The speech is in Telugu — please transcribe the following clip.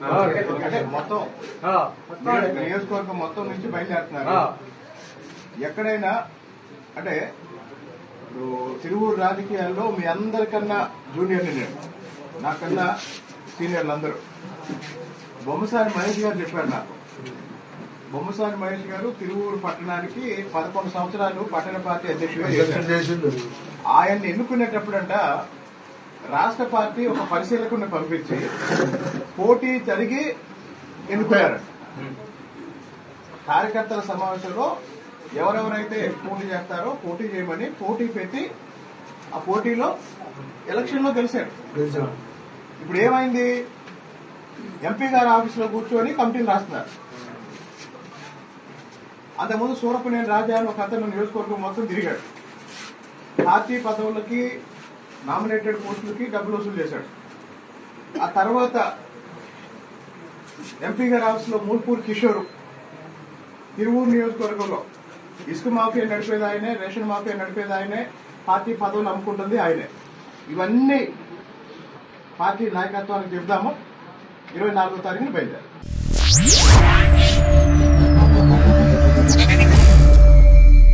అంటే మొత్తం నియోజకవర్గం మొత్తం నుంచి బయలుదేరుతున్నారు. ఎక్కడైనా అంటే తిరువూరు రాజకీయాల్లో మీ అందరికన్నా జూనియర్ని నేను, నాకన్నా సీనియర్లు అందరూ. బొమ్మసాని మహేష్ గారు చెప్పారు నాకు. బొమ్మసాని మహేష్ గారు తిరువూరు పట్టణానికి 11 సంవత్సరాలు పట్టణ పార్టీ అధ్యక్షుడిగా చేశారు. ఆయన్ని ఎన్నుకునేటప్పుడంట రాష్ట్ర పార్టీ ఒక పరిశీలకుని పంపించి పోటీ జరిగి ఎన్నుకున్నారు. కార్యకర్తల సమావేశంలో ఎవరెవరైతే పోటీ చేస్తారో పోటీ చేయమని పోటీ పెట్టి ఆ పోటీలో ఎలక్షన్ లో గెలిచారు. ఇప్పుడు ఏమైంది? ఎంపీ గారి ఆఫీసులో కూర్చొని కమిటీని రాస్తున్నారు. అంతకుముందు సూరపనేని రాజా అని ఒక అతను నియోజకవర్గం మొత్తం తిరిగాడు. పార్టీ పదవులకి నామినేటెడ్ పోస్టులకి డబ్బులు వసూలు చేశాడు. ఆ తర్వాత ఎంపీ గారి ఆఫీసులో మూల్పూర్ కిషోర్, తిరువూరు నియోజకవర్గంలో ఇసుక మాఫియా నడిపేది ఆయనే, రేషన్ మాఫియా నడిపేది ఆయనే, పార్టీ పదవులు అమ్ముకుంటుంది ఆయనే. ఇవన్నీ పార్టీ నాయకత్వానికి చెప్దాము. 24వ తారీఖున బయలుదేరారు.